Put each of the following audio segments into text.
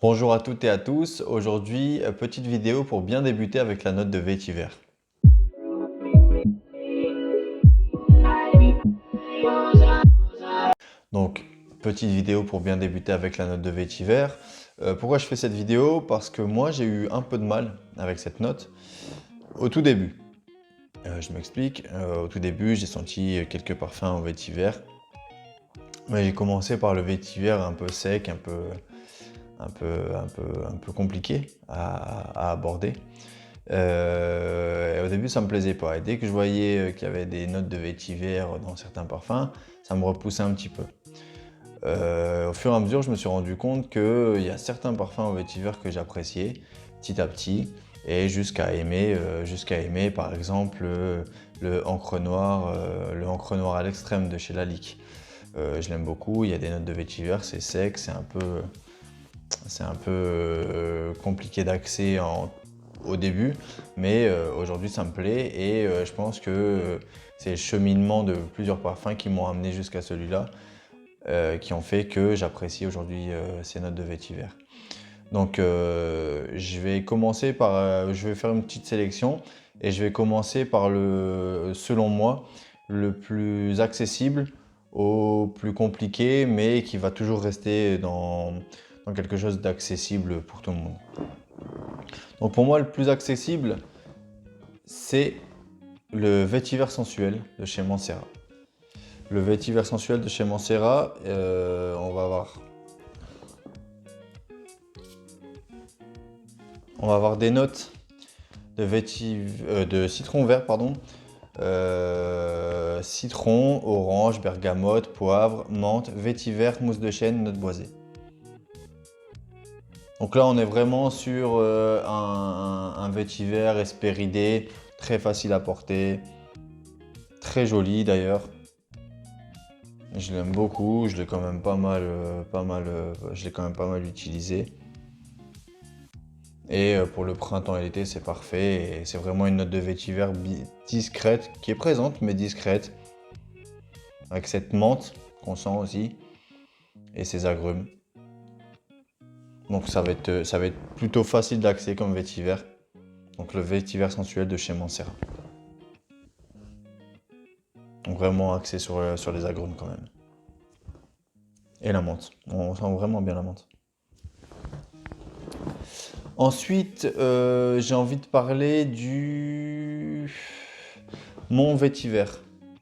Bonjour à toutes et à tous. Aujourd'hui, petite vidéo pour bien débuter avec la note de vétiver. Donc, petite vidéo pour bien débuter avec la note de vétiver. Pourquoi je fais cette vidéo? Parce que moi, j'ai eu un peu de mal avec cette note au tout début. Je m'explique. Au tout début, j'ai senti quelques parfums en vétiver. Mais j'ai commencé par le vétiver un peu sec, un peu compliqué à aborder. Et au début, ça me plaisait pas. Et dès que je voyais qu'il y avait des notes de vétiver dans certains parfums, ça me repoussait un petit peu. Au fur et à mesure, je me suis rendu compte qu'il y a certains parfums au vétiver que j'appréciais petit à petit, et jusqu'à aimer par exemple le encre noire à l'extrême de chez Lalique. Je l'aime beaucoup, il y a des notes de vétiver, c'est sec, c'est un peu compliqué d'accès au début, mais aujourd'hui ça me plaît et je pense que c'est le cheminement de plusieurs parfums qui m'ont amené jusqu'à celui-là, qui ont fait que j'apprécie aujourd'hui ces notes de vétiver. Donc je vais commencer par, je vais faire une petite sélection et je vais commencer par selon moi, le plus accessible au plus compliqué, mais qui va toujours rester dans quelque chose d'accessible pour tout le monde. Donc pour moi, le plus accessible, c'est le vétiver sensuel de chez Mancera. Le vétiver sensuel de chez Mancera, on va avoir des notes de citron vert, pardon, citron, orange, bergamote, poivre, menthe, vétiver, mousse de chêne, note boisée. Donc là, on est vraiment sur un vétiver hespéridé, très facile à porter, très joli d'ailleurs. Je l'aime beaucoup, je l'ai quand même je l'ai quand même pas mal utilisé. Et pour le printemps et l'été, c'est parfait. Et c'est vraiment une note de vétiver discrète, qui est présente, mais discrète. Avec cette menthe qu'on sent aussi, et ces agrumes. Donc ça va être plutôt facile d'accès comme vétiver. Donc le vétiver sensuel de chez Mancera. Donc vraiment axé sur les agrumes quand même. Et la menthe. On sent vraiment bien la menthe. Ensuite, j'ai envie de parler du Mon Vétiver.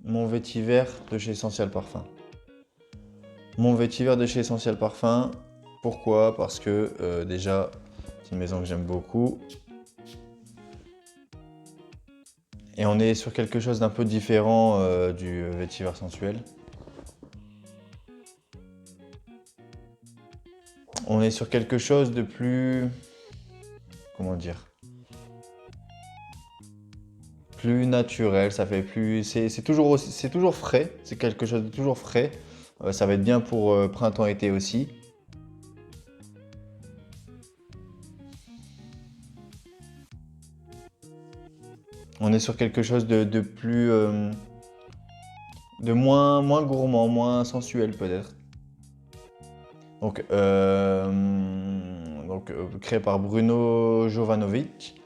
Mon Vétiver de chez Essentiel Parfum. Mon Vétiver de chez Essentiel Parfum. Pourquoi? Parce que déjà, c'est une maison que j'aime beaucoup. Et on est sur quelque chose d'un peu différent du vétiver sensuel. On est sur quelque chose de plus... Comment dire? Plus naturel, ça fait plus... C'est toujours frais, c'est quelque chose de toujours frais. Ça va être bien pour printemps-été aussi. On est sur quelque chose de plus... de moins gourmand, moins sensuel peut-être. Donc, créé par Bruno Jovanovic.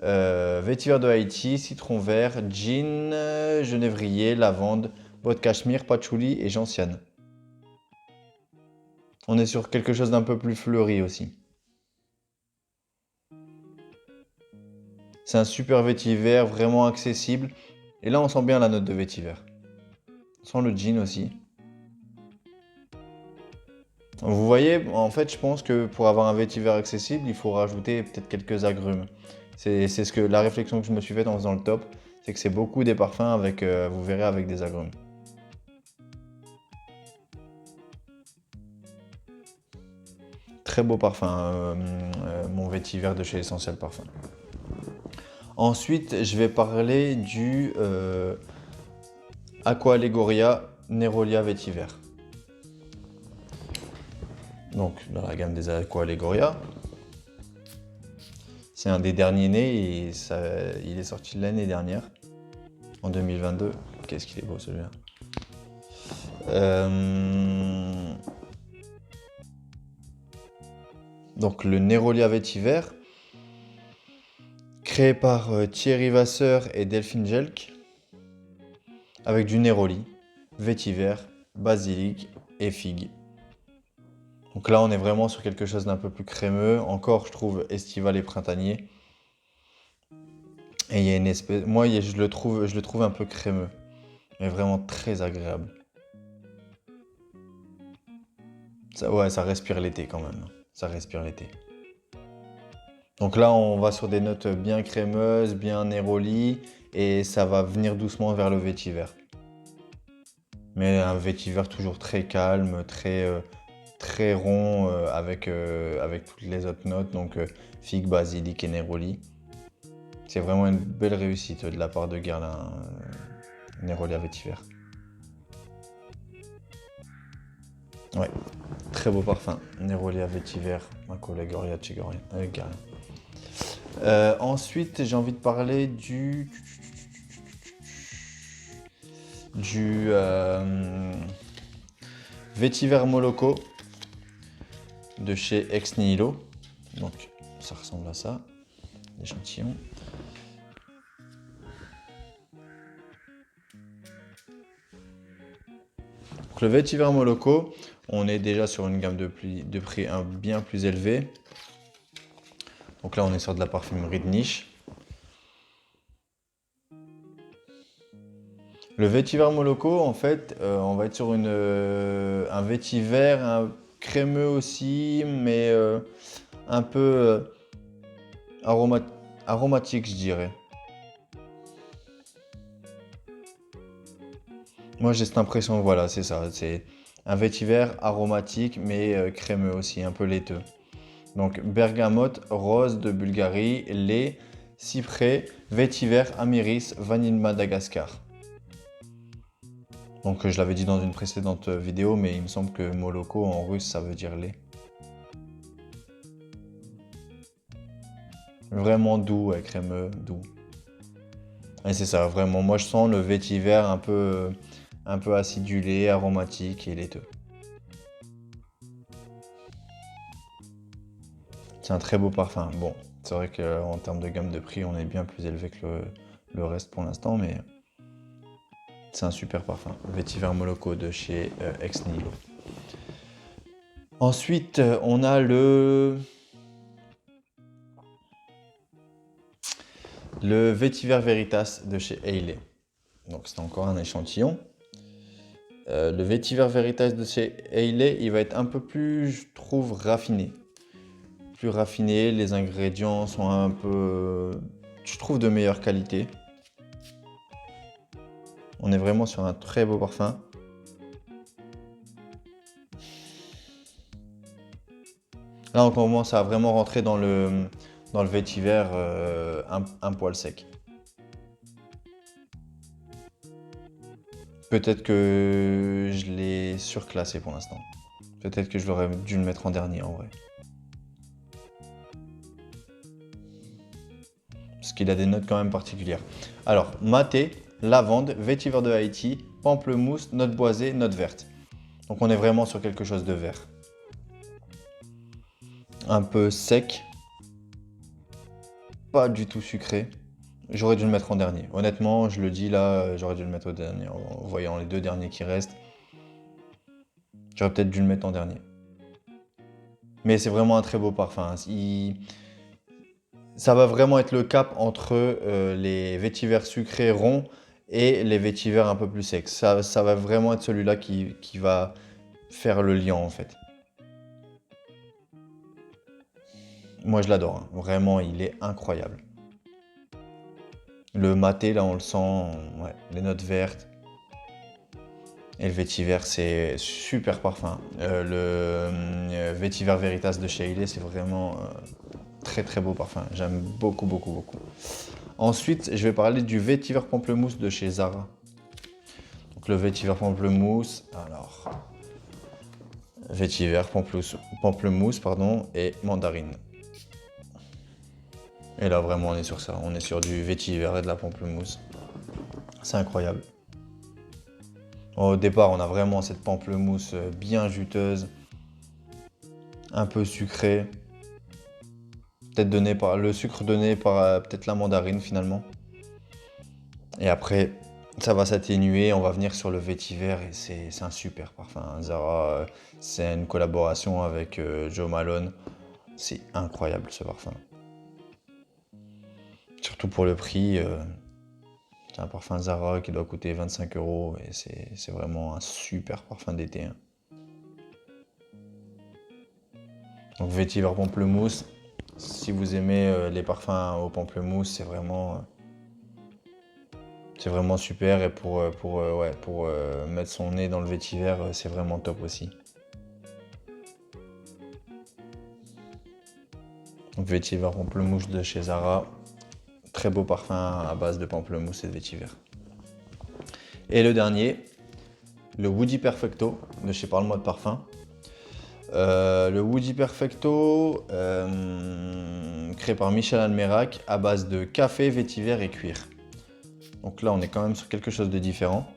Vétiver de Haïti, citron vert, gin, genévrier, lavande, bois de cachemire, patchouli et gentiane. On est sur quelque chose d'un peu plus fleuri aussi. C'est un super vétiver, vraiment accessible. Et là, on sent bien la note de vétiver. On sent le gin aussi. Vous voyez, en fait, je pense que pour avoir un vétiver accessible, il faut rajouter peut-être quelques agrumes. C'est la réflexion que je me suis faite en faisant le top, c'est que c'est beaucoup des parfums avec, vous verrez, avec des agrumes. Très beau parfum, mon vétiver de chez Essentiel Parfum. Ensuite, je vais parler du Aqua Allegoria Nerolia Vétiver. Donc, dans la gamme des Aqua Allegoria. C'est un des derniers nés et il est sorti l'année dernière, en 2022. Qu'est-ce qu'il est beau celui-là. Donc le Neroli à vétiver, créé par Thierry Vasseur et Delphine Jelk, avec du Neroli, vétiver, basilic et figue. Donc là, on est vraiment sur quelque chose d'un peu plus crémeux. Encore, je trouve estival et printanier. Et il y a une espèce... Moi, je le trouve un peu crémeux. Mais vraiment très agréable. Ça, ouais, ça respire l'été quand même. Ça respire l'été. Donc là, on va sur des notes bien crémeuses, bien Neroli. Et ça va venir doucement vers le vétiver. Mais un vétiver toujours très calme, très rond avec toutes les autres notes. Donc figue, basilic et Neroli. C'est vraiment une belle réussite de la part de Guerlain, Neroli à vétiver. Ouais, très beau parfum. Neroli à vétiver, ma collègue Oriat chez Guerlain. Ensuite, j'ai envie de parler du vétiver Moloko de chez Ex Nihilo. Donc, ça ressemble à ça, l'échantillon. Donc, le vétiver Moloko, on est déjà sur une gamme de prix bien plus élevée. Donc là, on est sur de la parfumerie de niche. Le vétiver Moloko, en fait, on va être sur un vétiver crémeux aussi, mais un peu aromatique, je dirais. Moi, j'ai cette impression, voilà, c'est ça. C'est un vétiver aromatique, mais crémeux aussi, un peu laiteux. Donc, bergamote, rose de Bulgarie, lait, cyprès, vétiver, améris, vanille de Madagascar. Donc, je l'avais dit dans une précédente vidéo, mais il me semble que Moloko en russe, ça veut dire lait. Vraiment doux, crémeux, doux. Et c'est ça, vraiment. Moi, je sens le vétiver un peu acidulé, aromatique et laiteux. C'est un très beau parfum. Bon, c'est vrai qu'en termes de gamme de prix, on est bien plus élevé que le reste pour l'instant, mais c'est un super parfum. Vétiver Moloko de chez Ex Nihilo. Ensuite, on a le Vétiver Veritas de chez Hailey. Donc c'est encore un échantillon. Le Vétiver Veritas de chez Hailey, il va être un peu plus, je trouve, raffiné. Plus raffiné, les ingrédients sont un peu, je trouve, de meilleure qualité. On est vraiment sur un très beau parfum. Là, on commence à vraiment rentrer dans le vétiver un poil sec. Peut-être que je l'ai surclassé pour l'instant. Peut-être que je l'aurais dû le mettre en dernier en vrai. Parce qu'il a des notes quand même particulières. Alors, maté, lavande, vétiver de Haïti, pamplemousse, note boisée, note verte. Donc on est vraiment sur quelque chose de vert. Un peu sec. Pas du tout sucré. J'aurais dû le mettre en dernier. Honnêtement, je le dis là, j'aurais dû le mettre au dernier. En voyant les deux derniers qui restent, j'aurais peut-être dû le mettre en dernier. Mais c'est vraiment un très beau parfum. Ça va vraiment être le cap entre les vétivers sucrés ronds et les vétivers un peu plus secs. Ça va vraiment être celui-là qui va faire le lien en fait. Moi je l'adore, hein. Vraiment il est incroyable. Le maté là on le sent, ouais, les notes vertes. Et le vétiver c'est super parfum. Le vétiver Veritas de chez Hailey c'est vraiment très très beau parfum. J'aime beaucoup beaucoup beaucoup. Ensuite je vais parler du vétiver pamplemousse de chez Zara. Donc le vétiver pamplemousse, alors vétiver pamplemousse pardon et mandarine. Et là vraiment on est sur ça, on est sur du vétiver et de la pamplemousse. C'est incroyable. Au départ on a vraiment cette pamplemousse bien juteuse, un peu sucrée. peut-être donné par le sucre donné par peut-être la mandarine finalement. Et après, ça va s'atténuer, on va venir sur le vétiver et c'est un super parfum. Zara, c'est une collaboration avec Joe Malone. C'est incroyable ce parfum. Surtout pour le prix, c'est un parfum Zara qui doit coûter 25 € et c'est vraiment un super parfum d'été, hein. Donc vétiver pamplemousse, si vous aimez les parfums au pamplemousse, c'est vraiment super et pour mettre son nez dans le vétiver, c'est vraiment top aussi. Donc vétiver pamplemousse de chez Zara, très beau parfum à base de pamplemousse et de vétiver. Et le dernier, le Woody Perfecto de chez Parle-moi de parfum. Le Woody Perfecto, créé par Michel Almerac à base de café, vétiver et cuir. Donc là, on est quand même sur quelque chose de différent.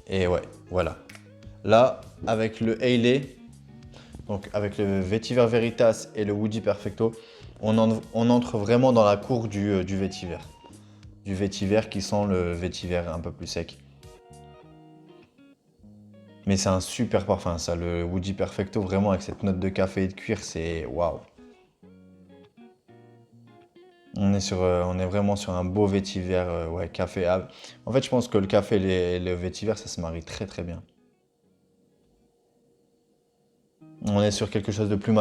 Et ouais, voilà. Là, avec le Hailey, donc avec le Vétiver Veritas et le Woody Perfecto, on entre vraiment dans la cour du vétiver. Du vétiver qui sent le vétiver un peu plus sec. Mais c'est un super parfum, ça, le Woody Perfecto, vraiment avec cette note de café et de cuir, c'est waouh. On est vraiment sur un beau vétiver, ouais, café. En fait, je pense que le café et le vétiver, ça se marie très très bien. On est sur quelque chose de plus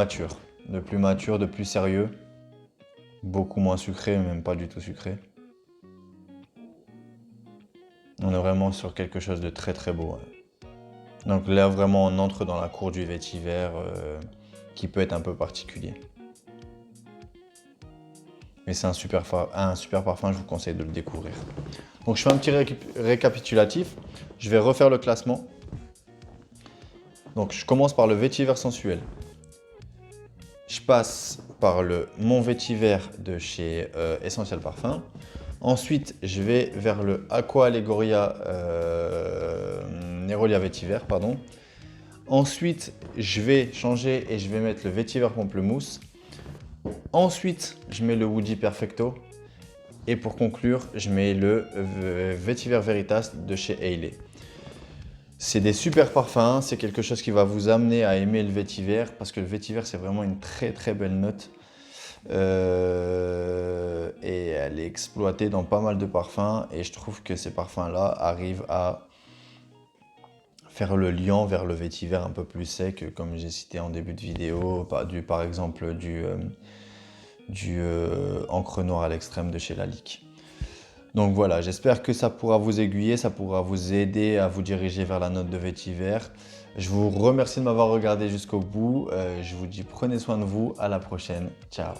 sérieux, beaucoup moins sucré, même pas du tout sucré. On est vraiment sur quelque chose de très très beau, ouais. Donc là, vraiment, on entre dans la cour du vétiver, qui peut être un peu particulier. Mais c'est un super parfum, je vous conseille de le découvrir. Donc je fais un petit récapitulatif. Je vais refaire le classement. Donc je commence par le vétiver sensuel. Je passe par le Mon Vétiver de chez Essentiel Parfum. Ensuite, je vais vers le Aqua Allegoria Nerolia Vétiver, pardon. Ensuite, je vais changer et je vais mettre le Vétiver Pamplemousse. Ensuite, je mets le Woody Perfecto. Et pour conclure, je mets le Vétiver Veritas de chez Hailey. C'est des super parfums, c'est quelque chose qui va vous amener à aimer le vétiver parce que le vétiver c'est vraiment une très très belle note et elle est exploitée dans pas mal de parfums et je trouve que ces parfums-là arrivent à faire le lien vers le vétiver un peu plus sec comme j'ai cité en début de vidéo, par exemple du encre noire à l'extrême de chez Lalique. Donc voilà, j'espère que ça pourra vous aiguiller, ça pourra vous aider à vous diriger vers la note de vétiver. Je vous remercie de m'avoir regardé jusqu'au bout. Je vous dis prenez soin de vous, à la prochaine. Ciao.